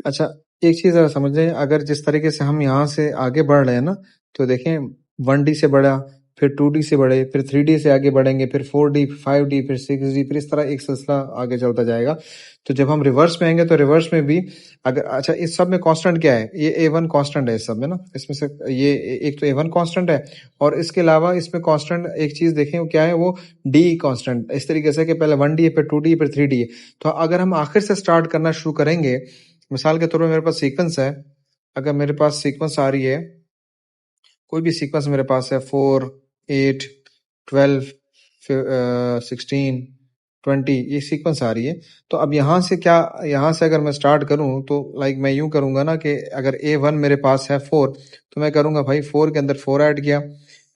अच्छा, एक चीज़ ज़रा समझ लें, अगर जिस तरीके से हम यहाँ से आगे बढ़ रहे हैं ना, तो देखें 1D से बढ़ा, फिर 2D से बढ़े, फिर 3D से आगे बढ़ेंगे, फिर 4D, 5D, फिर 6D, फिर इस तरह एक सिलसिला आगे चलता जाएगा। तो जब हम रिवर्स में आएंगे तो रिवर्स में भी अगर अच्छा इस सब में कांस्टेंट क्या है, ये A1 कांस्टेंट है इस सब में ना, इसमें से ये एक तो A1 कांस्टेंट है और इसके अलावा इसमें कांस्टेंट एक चीज़ देखें वो क्या है, वो D कांस्टेंट इस तरीके से कि पहले 1D है, फिर 2D, फिर 3D है। तो अगर हम आखिर से स्टार्ट करना शुरू करेंगे, मिसाल के तौर पर मेरे पास सीक्वेंस है, अगर मेरे पास सीक्वेंस आ रही है, कोई भी सीक्वेंस मेरे पास है 4, 8, 12, 16, 20, ये सीक्वेंस आ रही है। तो अब यहाँ से क्या, यहाँ से अगर मैं स्टार्ट करूँ तो लाइक मैं यूं करूंगा ना कि अगर A1 मेरे पास है 4, तो मैं करूंगा भाई 4 के अंदर 4 ऐड किया,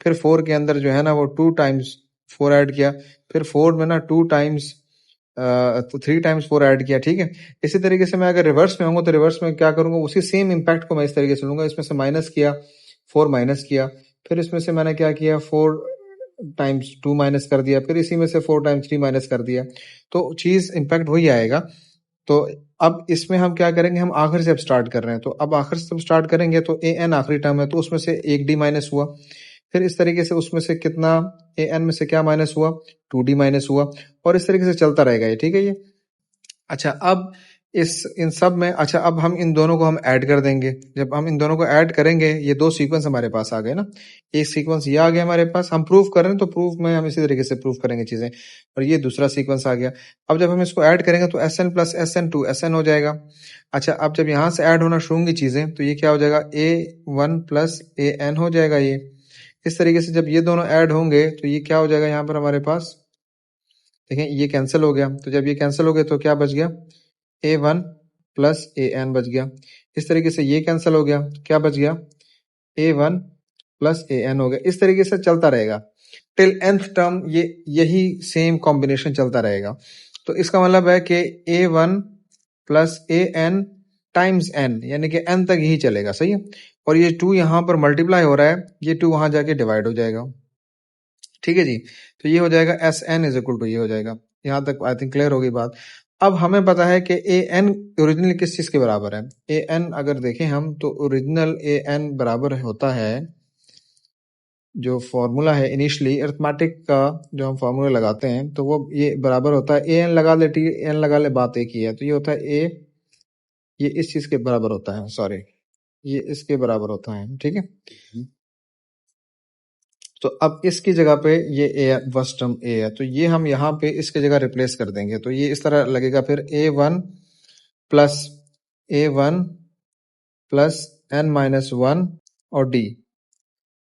फिर 4 के अंदर जो है ना वो 2 टाइम्स 4 ऐड किया, फिर 4 में ना 2 टाइम्स तो 3 टाइम्स 4 ऐड किया, ठीक है। इसी तरीके से मैं अगर रिवर्स में आऊंगा तो रिवर्स में क्या करूंगा, उसी सेम इम्पैक्ट को मैं इस तरीके से लूंगा, इसमें से माइनस किया, 4 माइनस किया, फिर इसमें से मैंने क्या किया, 4 टाइम्स 2 माइनस कर दिया, फिर इसी में से 4 टाइम्स 3 माइनस कर दिया, तो चीज इम्पैक्ट वही आएगा। तो अब इसमें हम क्या करेंगे, हम आखिर से अब स्टार्ट कर रहे हैं, तो अब आखिर से स्टार्ट करेंगे तो ए एन आखिरी टर्म है, तो उसमें से एक डी माइनस हुआ, फिर इस तरीके से उसमें से कितना, ए एन में से क्या माइनस हुआ, 2D माइनस हुआ, और इस तरीके से चलता रहेगा ये, ठीक है ये। अच्छा, अब इस इन सब में अच्छा अब हम इन दोनों को हम ऐड कर देंगे। जब हम इन दोनों को ऐड करेंगे, ये दो सीक्वेंस हमारे पास आ गए ना, एक सीक्वेंस ये आ गया हमारे पास, हम प्रूव कर रहे हैं तो प्रूफ में हम इसी तरीके से प्रूव करेंगे चीजें, और ये दूसरा सीक्वेंस आ गया। अब जब हम इसको ऐड करेंगे तो SN प्लस SN2 SN हो जाएगा। अच्छा, अब जब यहाँ से ऐड होना शुरू होंगी चीजें तो ये क्या हो जाएगा, A1 प्लस AN हो जाएगा ये। इस तरीके से जब ये दोनों ऐड होंगे तो ये क्या हो जाएगा, यहाँ पर हमारे पास देखें ये कैंसिल हो गया, तो जब ये कैंसिल हो गया तो क्या बच गया, A1 प्लस AN बच गया। इस तरीके से ये कैंसिल हो गया, क्या बच गया, A1 प्लस AN हो गया। इस तरीके से चलता रहेगा टिल nth टर्म, ये यही सेम कॉम्बिनेशन चलता रहेगा। तो इसका मतलब है कि A1 plus AN times n, यानी कि n तक यही चलेगा, सही है। और ये 2 यहाँ पर मल्टीप्लाई हो रहा है, ये 2 वहां जाके डिवाइड हो जाएगा, ठीक है जी। तो ये हो जाएगा SN इज इक्वल टू, ये हो जाएगा। यहाँ तक आई थिंक क्लियर होगी बात। अब हमें पता है कि AN ओरिजिनल किस चीज के बराबर है। AN अगर देखें हम तो ओरिजिनल AN बराबर होता है, जो फॉर्मूला है इनिशियली अरिथमेटिक का जो हम फॉर्मूला लगाते हैं तो वो ये बराबर होता है, AN लगा ले, TN लगा ले, बात एक ही है। तो ये होता है A, ये इस चीज के बराबर होता है, सॉरी ये इसके बराबर होता है, ठीक है। तो अब इसकी जगह पे ये ए फर्स्ट टर्म ए है, तो ये हम यहाँ पे इसकी जगह रिप्लेस कर देंगे, तो ये इस तरह लगेगा फिर A1 प्लस N माइनस 1 और D,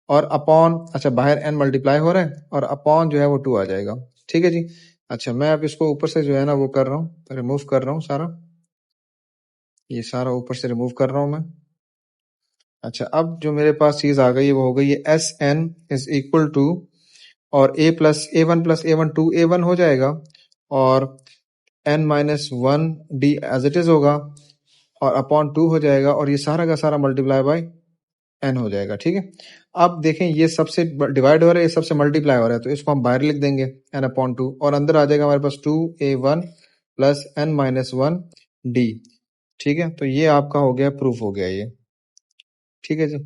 और अपॉन, अच्छा बाहर N मल्टीप्लाई हो रहा है और अपॉन जो है वो 2 आ जाएगा, ठीक है जी। अच्छा, मैं अब इसको ऊपर से जो है ना वो कर रहा हूँ, रिमूव कर रहा हूँ सारा, ये सारा ऊपर से रिमूव कर रहा हूँ मैं। अच्छा, अब जो मेरे पास चीज आ गई है वो हो गई है SN इज इक्वल टू, और A1 प्लस A1 2A1 हो जाएगा, और N minus 1D as it is होगा, और अपॉन 2 हो जाएगा, और ये सारा का सारा मल्टीप्लाई बाय N हो जाएगा, ठीक है। अब देखें ये सबसे डिवाइड हो रहा है, ये सबसे मल्टीप्लाई हो रहा है, तो इसको हम बाहर लिख देंगे N अपॉन 2, और अंदर आ जाएगा हमारे पास 2A1 plus N minus 1D, ठीक है। तो ये आपका हो गया, प्रूफ हो गया ये, ठीक है जी।